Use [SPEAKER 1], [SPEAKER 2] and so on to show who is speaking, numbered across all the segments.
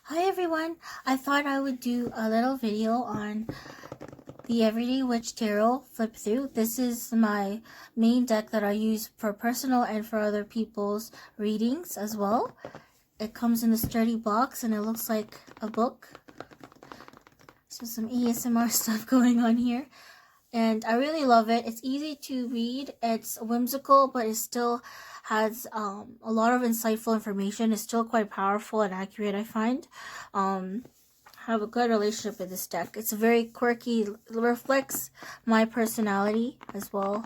[SPEAKER 1] Hi everyone, I thought I would do a little video on the Everyday Witch Tarot Flip Through. This is my main deck that I use for personal and for other people's readings as well. It comes in a sturdy box and it looks like a book. So some ASMR stuff going on here. And I really love it. It's easy to read. It's whimsical, but it still has a lot of insightful information. It's still quite powerful and accurate, I find. I have a good relationship with this deck. It's very quirky. It reflects my personality as well.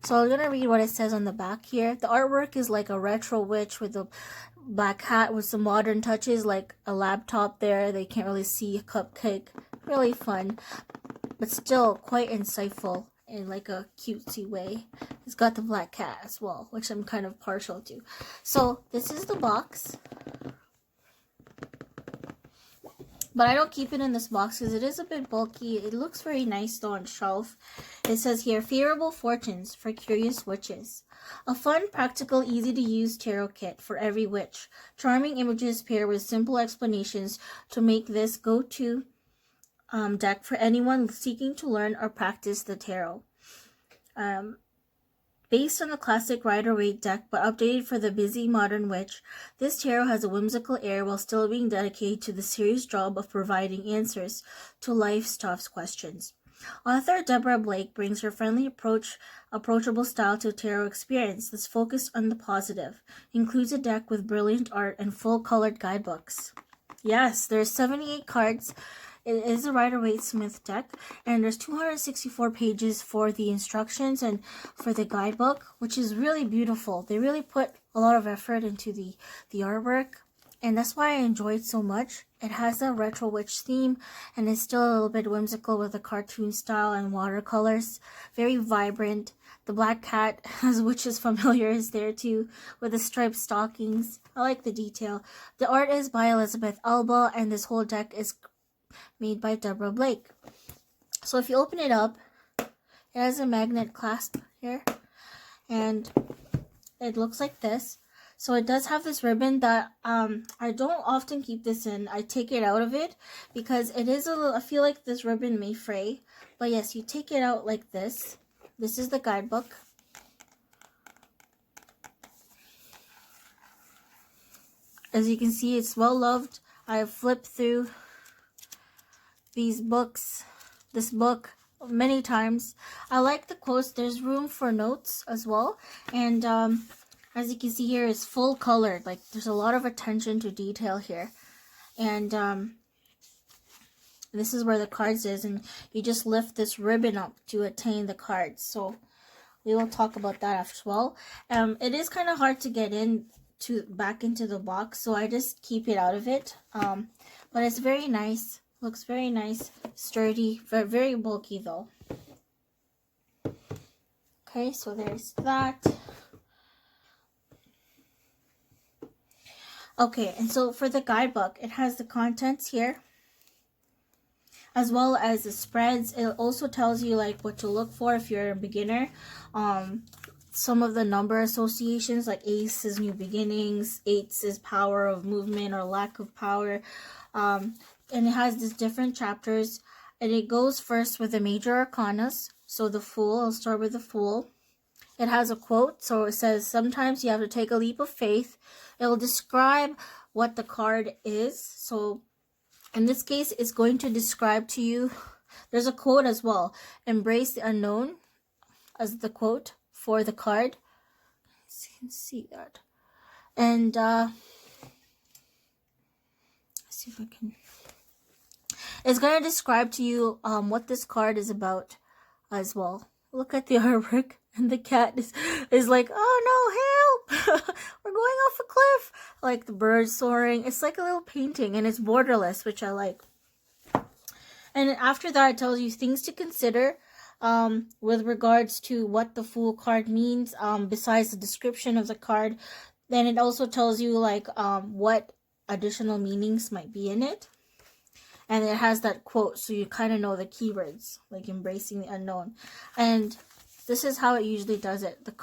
[SPEAKER 1] So I'm going to read what it says on the back here. The artwork is like a retro witch with a black hat with some modern touches, like a laptop there. They can't really see a cupcake. Really fun, but still quite insightful in like a cutesy way. It's got the black cat as well, which I'm kind of partial to. So this is the box. But I don't keep it in this box because it is a bit bulky. It looks very nice though on shelf. It says here, favorable fortunes for curious witches. A fun, practical, easy to use tarot kit for every witch. Charming images paired with simple explanations to make this go-to deck for anyone seeking to learn or practice the tarot. Based on the classic Rider-Waite deck, but updated for the busy modern witch, this tarot has a whimsical air while still being dedicated to the serious job of providing answers to life's tough questions. Author Deborah Blake brings her friendly approachable style to a tarot experience that's focused on the positive. Includes a deck with brilliant art and full-colored guidebooks. Yes, there's 78 cards. It is a Rider-Waite Smith deck, and there's 264 pages for the instructions and for the guidebook, which is really beautiful. They really put a lot of effort into the artwork, and that's why I enjoy it so much. It has a retro witch theme, and it's still a little bit whimsical with the cartoon style and watercolors. Very vibrant. The black cat, as which is familiar, is there too, with the striped stockings. I like the detail. The art is by Elizabeth Alba, and this whole deck is made by Deborah Blake. So if you open it up, it has a magnet clasp here, and it looks like this. So it does have this ribbon that I don't often keep this in. I take it out of it because it is a little, I feel like this ribbon may fray. But yes, you take it out like this. This is the guidebook. As you can see, it's well loved. I have flipped through this book many times. I like the quotes. There's room for notes as well, and as you can see here, it's full colored. Like there's a lot of attention to detail here, and this is where the cards is, and you just lift this ribbon up to attain the cards. So we will talk about that as well. It is kind of hard to get back into the box, so I just keep it out of it. But it's very nice. Looks very nice, sturdy, very bulky though. Okay, so there's that. Okay, and so for the guidebook, it has the contents here, as well as the spreads. It also tells you like what to look for if you're a beginner. Some of the number associations, like ace is new beginnings, eights is power of movement or lack of power. And it has these different chapters, and it goes first with the major arcanas. So the Fool, I'll start with the Fool. It has a quote, so it says, sometimes you have to take a leap of faith. It will describe what the card is. So in this case, it's going to describe to you, there's a quote as well, embrace the unknown as the quote for the card. You can see that. And let's see if I can. It's going to describe to you what this card is about as well. Look at the artwork, and the cat is like, oh no, help! We're going off a cliff! Like the birds soaring. It's like a little painting, and it's borderless, which I like. And after that, it tells you things to consider with regards to what the Fool card means, besides the description of the card. Then it also tells you like what additional meanings might be in it. And it has that quote, so you kind of know the keywords, like embracing the unknown. And this is how it usually does it. The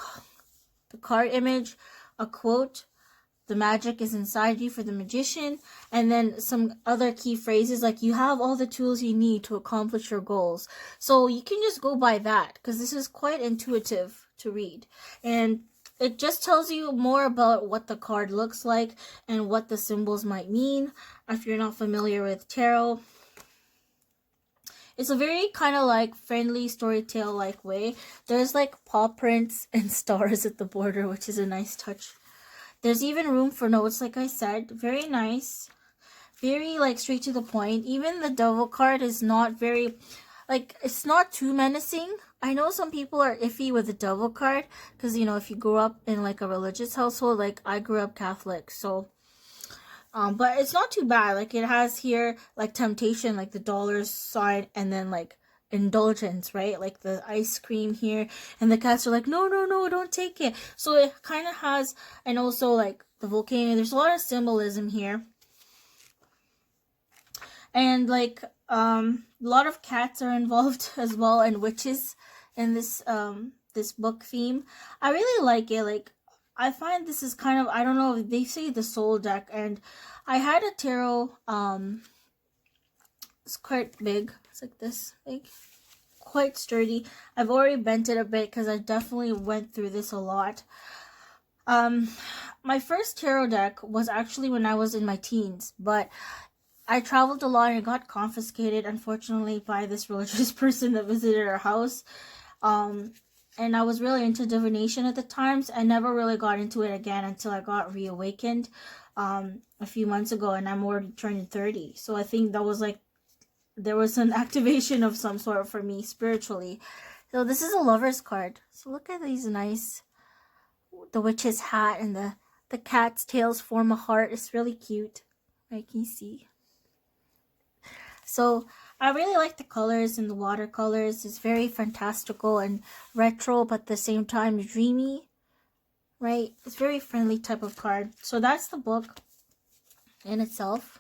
[SPEAKER 1] card image, a quote, the magic is inside you for the magician, and then some other key phrases like you have all the tools you need to accomplish your goals. So you can just go by that because this is quite intuitive to read, and it just tells you more about what the card looks like and what the symbols might mean if you're not familiar with tarot. It's a very kind of like friendly storytale like way. There's like paw prints and stars at the border, which is a nice touch. There's even room for notes, like I said. Very nice. Very like straight to the point. Even the devil card is not very, like, it's not too menacing. I know some people are iffy with the devil card because, you know, if you grew up in like a religious household, like I grew up Catholic, so but it's not too bad. Like it has here like temptation, like the dollar sign, and then like indulgence, right? Like the ice cream here, and the cats are like, no, no, no, don't take it. So it kind of has, and also like the volcano. There's a lot of symbolism here, and like a lot of cats are involved as well, and witches in this this book theme. I really like it. Like I find this is kind of, I don't know, they say the soul deck, and I had a tarot, it's quite big, it's like this big, quite sturdy. I've already bent it a bit because I definitely went through this a lot. My first tarot deck was actually when I was in my teens, but I traveled a lot and it got confiscated, unfortunately, by this religious person that visited our house. And I was really into divination at the times. I never really got into it again until I got reawakened a few months ago, and I'm already turning 30. So I think that was like, there was an activation of some sort for me spiritually. So this is a lover's card. So look at these nice, the witch's hat and the cat's tails form a heart. It's really cute. I can see. So I really like the colors and the watercolors. It's very fantastical and retro, but at the same time dreamy, right? It's very friendly type of card. So that's the book in itself.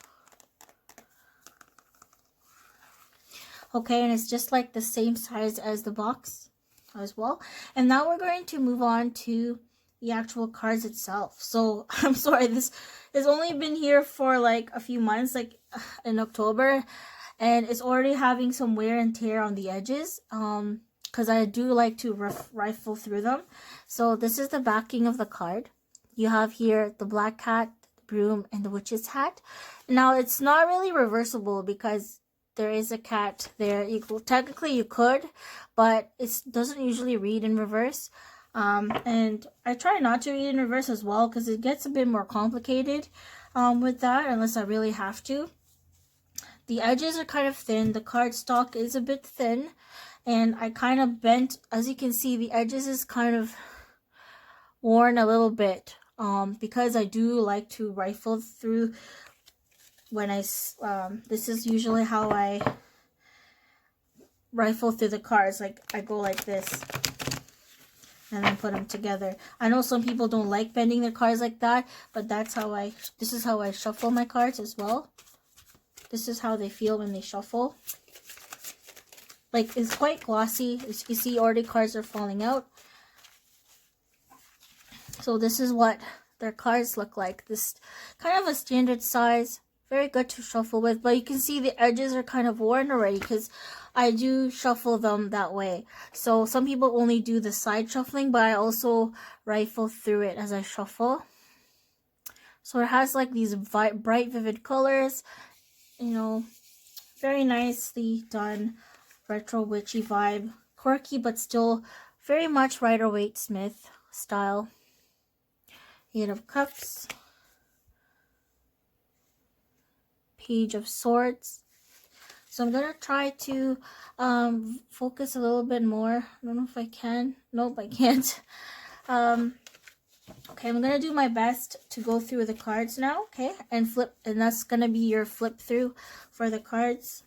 [SPEAKER 1] Okay, and it's just like the same size as the box as well. And now we're going to move on to the actual cards itself. So I'm sorry, this has only been here for like a few months, like in October. And it's already having some wear and tear on the edges, because I do like to rifle through them. So this is the backing of the card. You have here the black cat, the broom, and the witch's hat. Now it's not really reversible because there is a cat there. Technically you could, but it doesn't usually read in reverse. And I try not to read in reverse as well because it gets a bit more complicated with that, unless I really have to. The edges are kind of thin. The cardstock is a bit thin. And I kind of bent. As you can see, the edges is kind of worn a little bit. Because I do like to rifle through when I... this is usually how I rifle through the cards. Like, I go like this. And then put them together. I know some people don't like bending their cards like that. But that's how I... This is how I shuffle my cards as well. This is how they feel when they shuffle. Like, it's quite glossy. As you see, already cards are falling out. So this is what their cards look like. This kind of a standard size. Very good to shuffle with. But you can see the edges are kind of worn already because I do shuffle them that way. So some people only do the side shuffling, but I also rifle through it as I shuffle. So it has like these bright, vivid colors. You know, very nicely done, retro witchy vibe, quirky but still very much Rider-Waite-Smith style. Eight of Cups, Page of Swords. So I'm gonna try to focus a little bit more. I don't know if I can. Nope, I can't. Okay, I'm gonna do my best to go through the cards now, okay? And flip, and that's gonna be your flip through for the cards.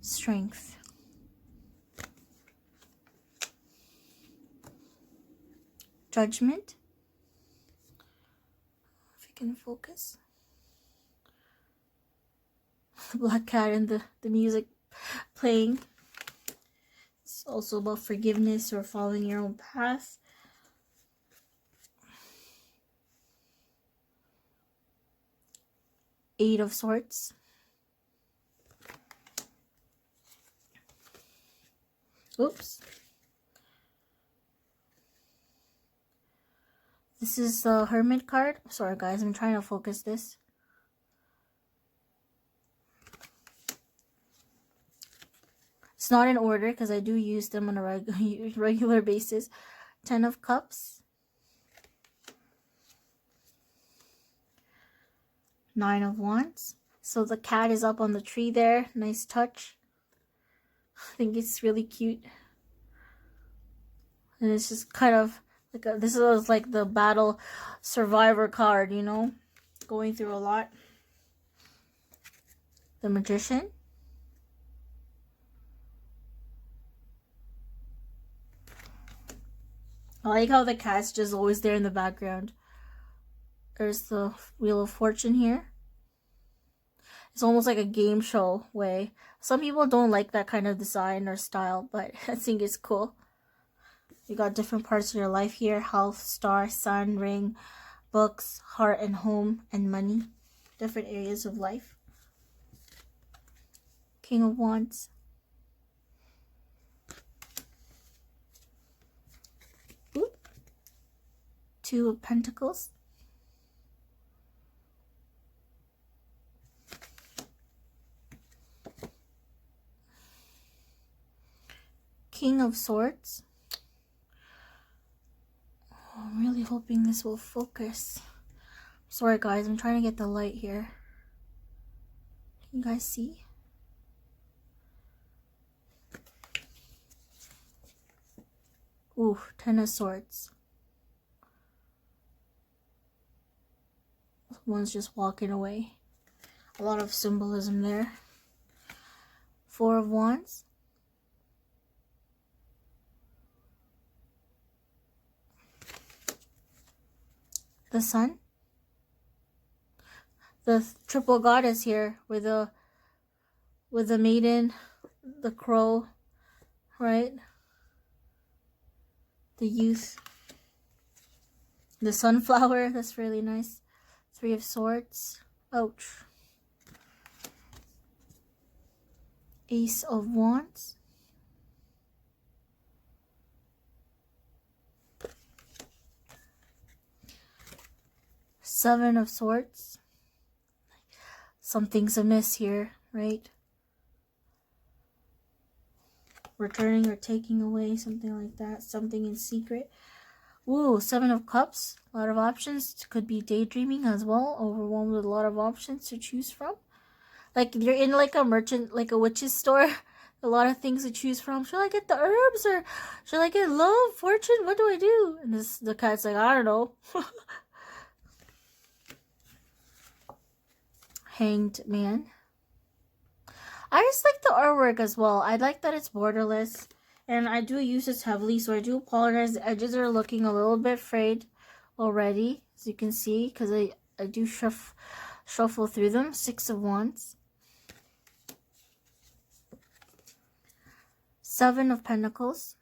[SPEAKER 1] Strength. Judgment. If you can focus. The black cat and the music playing. It's also about forgiveness or following your own path. Eight of Swords. Oops. This is the Hermit card. Sorry guys, I'm trying to focus this. It's not in order because I do use them on a regular basis. 10 of Cups. 9 of Wands. So the cat is up on the tree there. Nice touch. I think it's really cute. And it's just kind of like this was like the battle survivor card, you know, going through a lot. The Magician. I like how the cat's just always there in the background. There's the Wheel of Fortune here. It's almost like a game show way. Some people don't like that kind of design or style, but I think it's cool. You got different parts of your life here. Health, star, sun, ring, books, heart and home, and money. Different areas of life. King of Wands. Ooh. 2 of Pentacles. King of Swords. Oh, I'm really hoping this will focus. Sorry guys, I'm trying to get the light here. Can you guys see? Ooh, 10 of Swords. One's just walking away. A lot of symbolism there. 4 of Wands. The Sun. The triple goddess here with the maiden, the crow, right? The youth. The sunflower, that's really nice. 3 of Swords. Ouch. Ace of Wands. Seven of Swords. Something's amiss here, right? Returning or taking away, something like that. Something in secret. Ooh, 7 of Cups. A lot of options. Could be daydreaming as well. Overwhelmed with a lot of options to choose from. Like you're in like a merchant, like a witch's store. A lot of things to choose from. Should I get the herbs or should I get love, fortune? What do I do? And the cat's like, I don't know. Hanged Man. I just like the artwork as well. I like that it's borderless. And I do use this heavily, so I do apologize. The edges are looking a little bit frayed already, as you can see, because I do shuffle through them. 6 of Wands. 7 of Pentacles.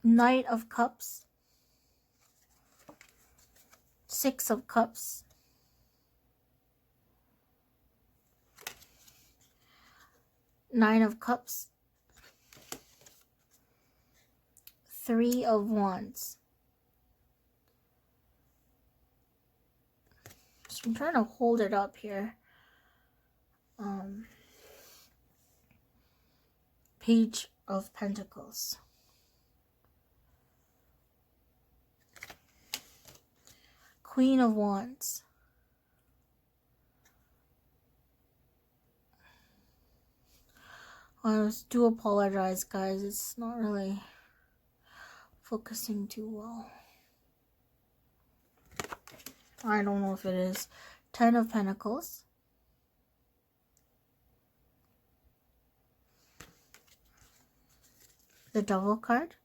[SPEAKER 1] Knight of Cups. 6 of Cups. 9 of Cups. 3 of Wands. So I'm trying to hold it up here. Page of Pentacles. Queen of Wands. I do apologize, guys. It's not really focusing too well. I don't know if it is. 10 of Pentacles. The Devil card.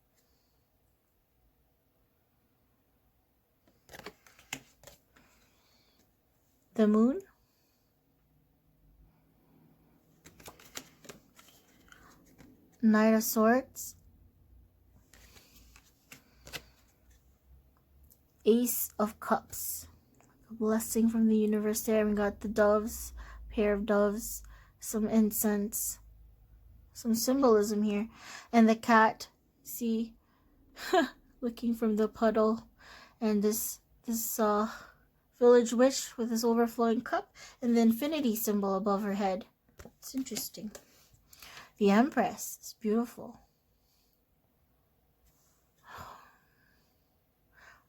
[SPEAKER 1] The Moon. Knight of Swords, Ace of Cups, a blessing from the universe there. We got the doves, pair of doves, some incense, some symbolism here, and the cat, see, looking from the puddle, and this village witch with this overflowing cup, and the infinity symbol above her head. It's interesting. The Empress is beautiful.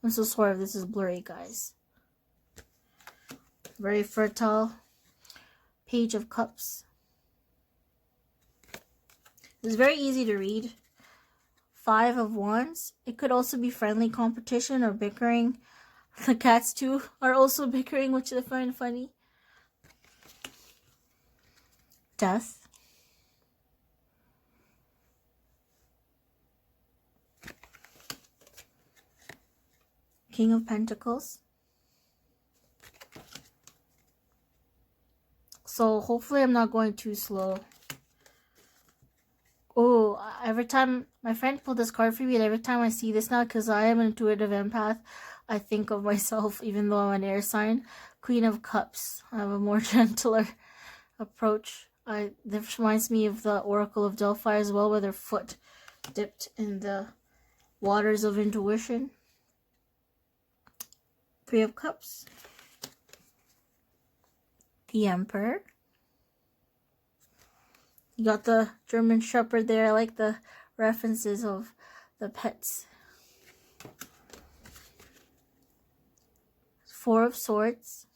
[SPEAKER 1] I'm so sorry if this is blurry, guys. Very fertile. Page of Cups. It's very easy to read. 5 of Wands. It could also be friendly competition or bickering. The cats too are also bickering, which I find funny. Death. King of Pentacles. So hopefully I'm not going too slow. Oh, every time my friend pulled this card for me, and every time I see this now, because I am an intuitive empath, I think of myself, even though I'm an air sign. Queen of Cups. I have a more gentler approach. This reminds me of the Oracle of Delphi as well, with her foot dipped in the waters of intuition. 3 of Cups. The Emperor. You got the German Shepherd there. I like the references of the pets. 4 of Swords.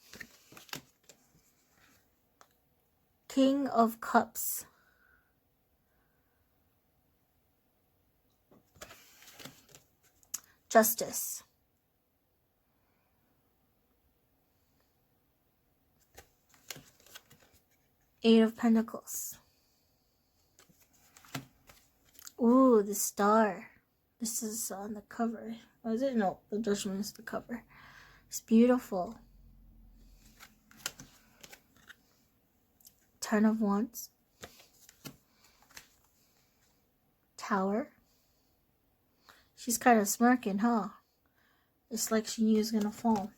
[SPEAKER 1] King of Cups. Justice. Eight of Pentacles. Ooh, the Star. This is on the cover. Oh, is it? No, the Judgment is the cover. It's beautiful. 10 of Wands. Tower. She's kind of smirking, huh? It's like she knew it was gonna fall.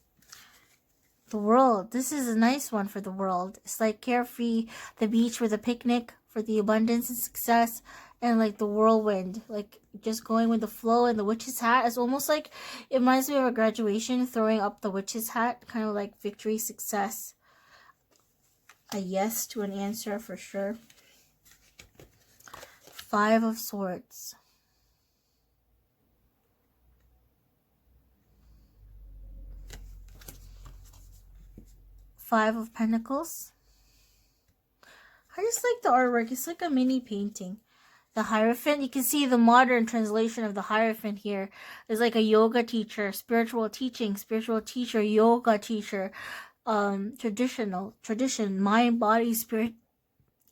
[SPEAKER 1] The World. This is a nice one for the World. It's like carefree, the beach with a picnic for the abundance and success, and like the whirlwind, like just going with the flow. And the witch's hat is almost like, it reminds me of a graduation, throwing up the witch's hat, kind of like victory, success. A yes to an answer for sure. 5 of Swords. Five of Pentacles. I just like the artwork. It's like a mini painting. The Hierophant. You can see the modern translation of the Hierophant here. Is like a yoga teacher, spiritual teaching, spiritual teacher, yoga teacher, tradition, mind, body, spirit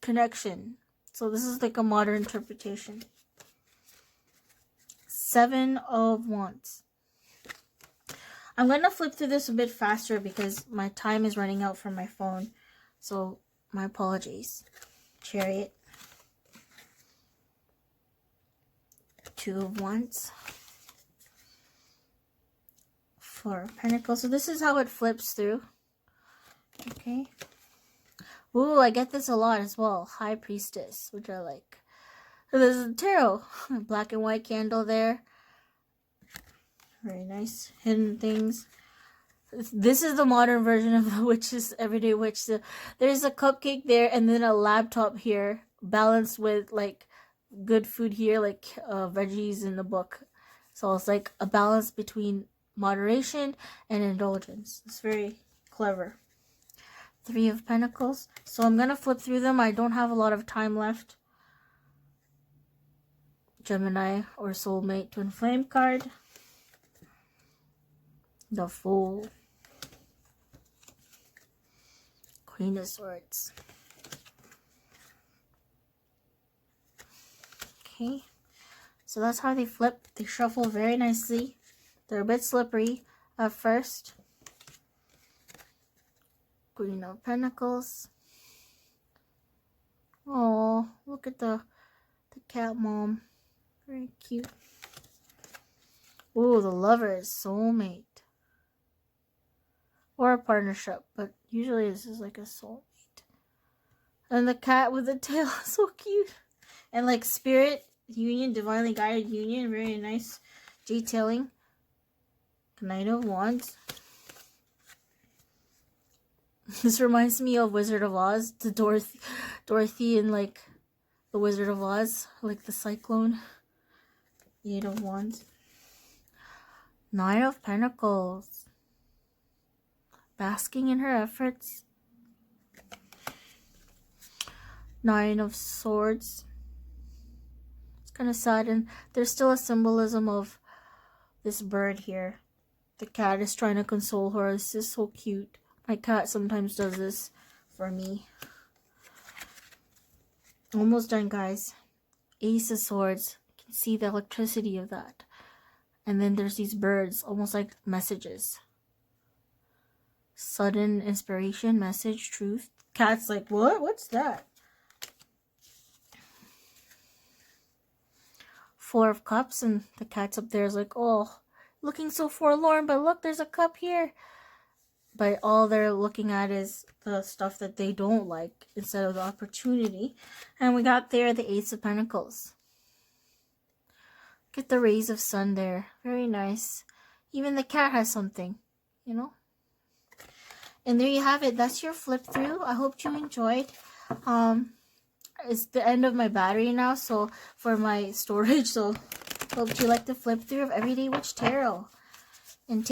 [SPEAKER 1] connection. So this is like a modern interpretation. 7 of Wands. I'm going to flip through this a bit faster because my time is running out from my phone. So, my apologies. Chariot. 2 of Wands. 4 of Pentacles. So, this is how it flips through. Okay. Ooh, I get this a lot as well. High Priestess, which I like. So, this is tarot. Black and white candle there. Very nice. Hidden things. This is the modern version of the witch's everyday witch. So there's a cupcake there, and then a laptop here, balanced with like good food here, like veggies in the book. So it's like a balance between moderation and indulgence. It's very clever. 3 of Pentacles. So I'm gonna flip through them. I don't have a lot of time left. Gemini or soulmate twin flame card. The Fool. Queen of Swords. Okay. So that's how they flip. They shuffle very nicely. They're a bit slippery at first. Queen of Pentacles. Oh, look at the The cat mom. Very cute. Ooh, the lovers, soulmate. Or a partnership, but usually this is like a soulmate. And the cat with the tail, so cute. And like spirit, union, divinely guided union, very nice detailing. Knight of Wands. This reminds me of Wizard of Oz, the Dorothy and like the Wizard of Oz, like the cyclone. Eight of Wands. Nine of Pentacles. Basking in her efforts. Nine of Swords. It's kind of sad, and there's still a symbolism of this bird here. The cat is trying to console her. This is so cute. My cat sometimes does this for me. Almost done, guys. Ace of Swords. You can see the electricity of that. And then there's these birds, almost like messages. Sudden inspiration, message, truth. Cat's like, what? What's that? Four of Cups, and the cat's up there is like, oh, looking so forlorn, but look, there's a cup here. But all they're looking at is the stuff that they don't like instead of the opportunity. And we got there the Ace of Pentacles. Get the rays of sun there. Very nice. Even the cat has something, you know. And there you have it. That's your flip through. I hope you enjoyed. It's the end of my battery now, so for my storage. So hope you like the flip through of Everyday Witch Tarot. And